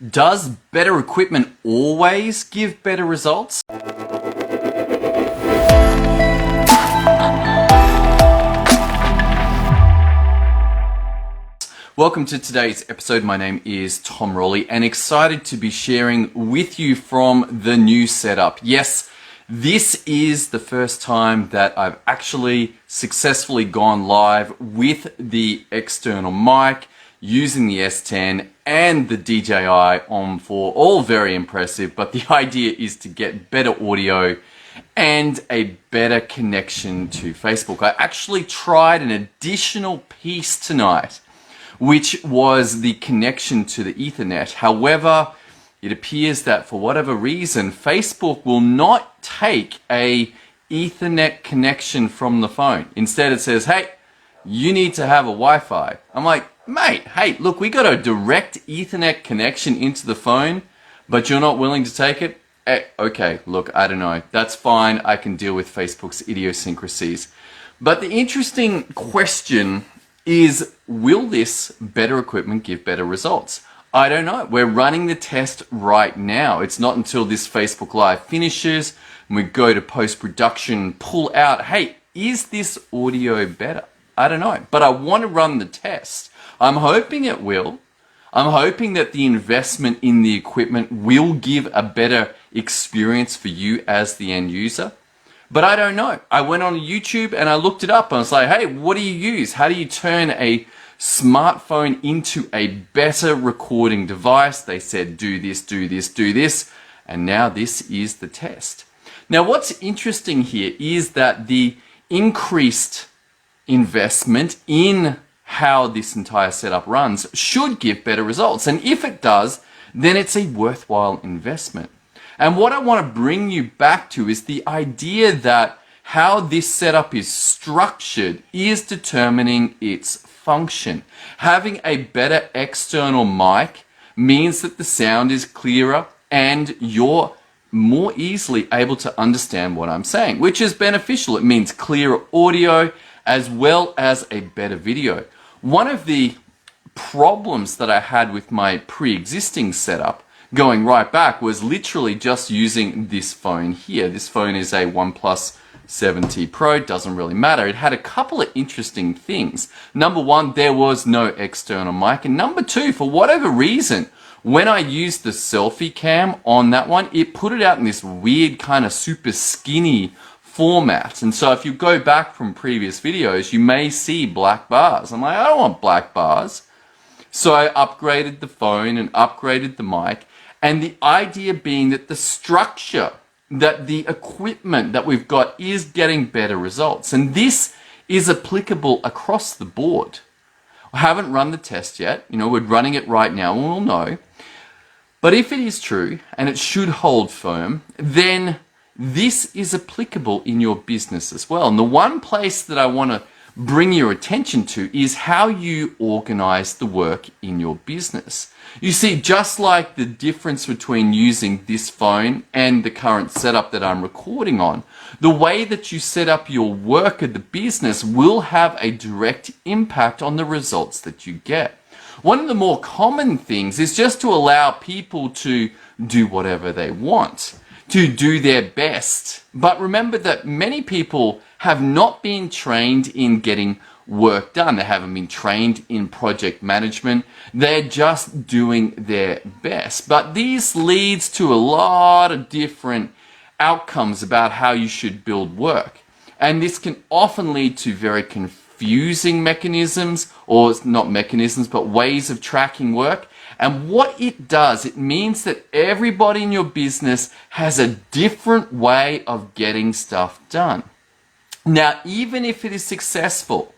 Does better equipment always give better results? Welcome to today's episode. My name is Tom Rolley and excited to be sharing with you from the new setup. Yes, this is the first time that I've actually successfully gone live with the external mic using the S10 and the DJI on 4, all very impressive, but the idea is to get better audio and a better connection to Facebook. I actually tried an additional piece tonight, which was the connection to the Ethernet. However, it appears that for whatever reason, Facebook will not take a Ethernet connection from the phone. Instead, it says, hey, you need to have a Wi-Fi. I'm like, mate, hey, look, we got a direct Ethernet connection into the phone, but you're not willing to take it? Okay, look, I don't know. That's fine. I can deal with Facebook's idiosyncrasies. But the interesting question is, will this better equipment give better results? I don't know. We're running the test right now. It's not until this Facebook Live finishes and we go to post-production, pull out, hey, is this audio better? I don't know, but I want to run the test. I'm hoping it will. I'm hoping that the investment in the equipment will give a better experience for you as the end user. But I don't know. I went on YouTube and I looked it up and I was like, hey, what do you use? How do you turn a smartphone into a better recording device? They said, do this, do this, do this. And now this is the test. Now, what's interesting here is that the increased investment in how this entire setup runs should give better results. And if it does, then it's a worthwhile investment. And what I want to bring you back to is the idea that how this setup is structured is determining its function. Having a better external mic means that the sound is clearer and you're more easily able to understand what I'm saying, which is beneficial. It means clearer audio as well as a better video. One of the problems that I had with my pre-existing setup going right back was literally just using this phone here. This phone is a OnePlus 7T Pro, it doesn't really matter. It had a couple of interesting things. Number one, there was no external mic. And number two, for whatever reason, when I used the selfie cam on that one, it put it out in this weird kind of super skinny format. And so if you go back from previous videos, you may see black bars. I'm like, I don't want black bars. So I upgraded the phone and upgraded the mic. And the idea being that the structure, that the equipment that we've got is getting better results. And this is applicable across the board. I haven't run the test yet. We're running it right now and we'll know. But if it is true, and it should hold firm, then this is applicable in your business as well. And the one place that I want to bring your attention to is how you organize the work in your business. You see, just like the difference between using this phone and the current setup that I'm recording on, the way that you set up your work at the business will have a direct impact on the results that you get. One of the more common things is just to allow people to do whatever they want, to do their best. But remember that many people have not been trained in getting work done. They haven't been trained in project management. They're just doing their best. But this leads to a lot of different outcomes about how you should build work. And this can often lead to very confusing mechanisms, or not mechanisms, but ways of tracking work. And what it does, it means that everybody in your business has a different way of getting stuff done. Now, even if it is successful,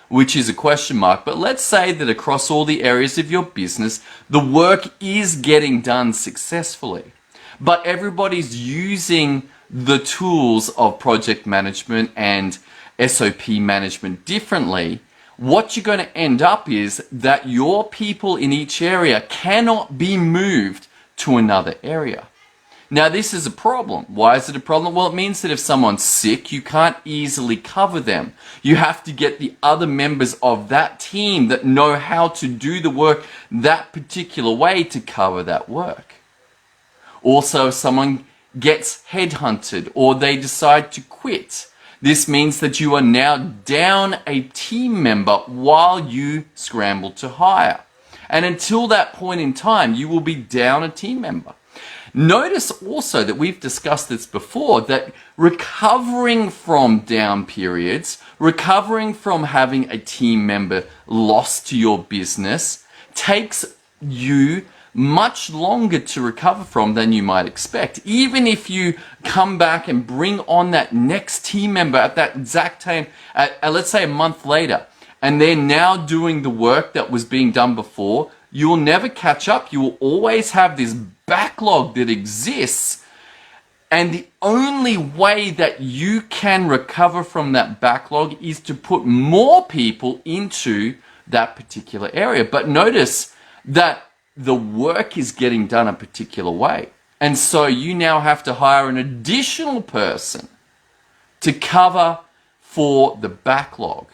which is a question mark, but let's say that across all the areas of your business, the work is getting done successfully, but everybody's using the tools of project management and SOP management differently, what you're going to end up is that your people in each area cannot be moved to another area. Now, this is a problem. Why is it a problem? Well, it means that if someone's sick, you can't easily cover them. You have to get the other members of that team that know how to do the work that particular way to cover that work. Also, if someone gets headhunted or they decide to quit, this means that you are now down a team member while you scramble to hire. And until that point in time, you will be down a team member. Notice also that we've discussed this before, that recovering from down periods, recovering from having a team member lost to your business, takes you much longer to recover from than you might expect. Even if you come back and bring on that next team member at that exact time, let's say a month later, and they're now doing the work that was being done before, you'll never catch up. You will always have this backlog that exists, and the only way that you can recover from that backlog is to put more people into that particular area. But notice that the work is getting done a particular way, and so you now have to hire an additional person to cover for the backlog.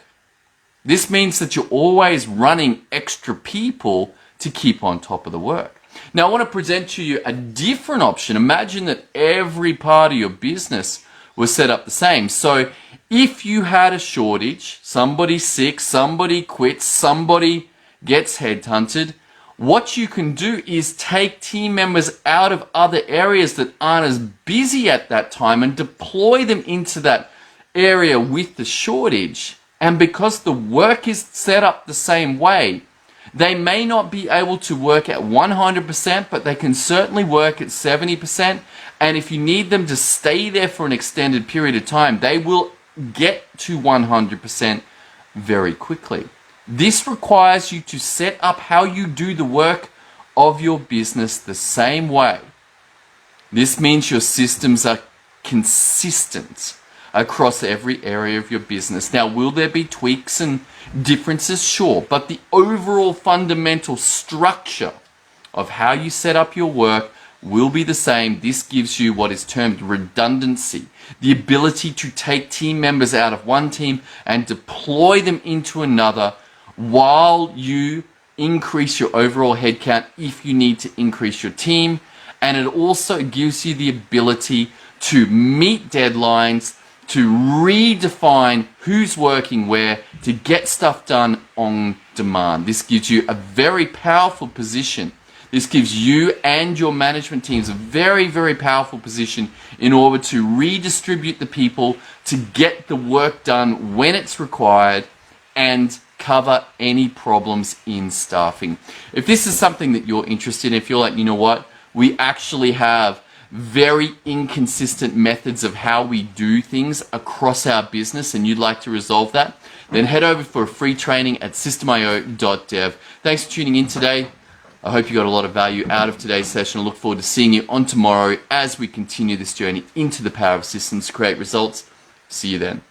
This means that you're always running extra people to keep on top of the work. Now, I want to present to you a different option. Imagine that every part of your business was set up the same. So if you had a shortage, somebody's sick, somebody quits, somebody gets headhunted, what you can do is take team members out of other areas that aren't as busy at that time and deploy them into that area with the shortage. And because the work is set up the same way, they may not be able to work at 100%, but they can certainly work at 70%. And if you need them to stay there for an extended period of time, they will get to 100% very quickly. This requires you to set up how you do the work of your business the same way. This means your systems are consistent across every area of your business. Now, will there be tweaks and differences? Sure, but the overall fundamental structure of how you set up your work will be the same. This gives you what is termed redundancy, the ability to take team members out of one team and deploy them into another while you increase your overall headcount if you need to increase your team. And it also gives you the ability to meet deadlines, to redefine who's working where, to get stuff done on demand. This gives you a very powerful position. This gives you and your management teams a very, very powerful position in order to redistribute the people to get the work done when it's required and cover any problems in staffing. If this is something that you're interested in, if you're like, you know what, we actually have very inconsistent methods of how we do things across our business and you'd like to resolve that, then head over for a free training at systemio.dev. Thanks for tuning in today. I hope you got a lot of value out of today's session. I look forward to seeing you on tomorrow as we continue this journey into the power of systems to create results. See you then.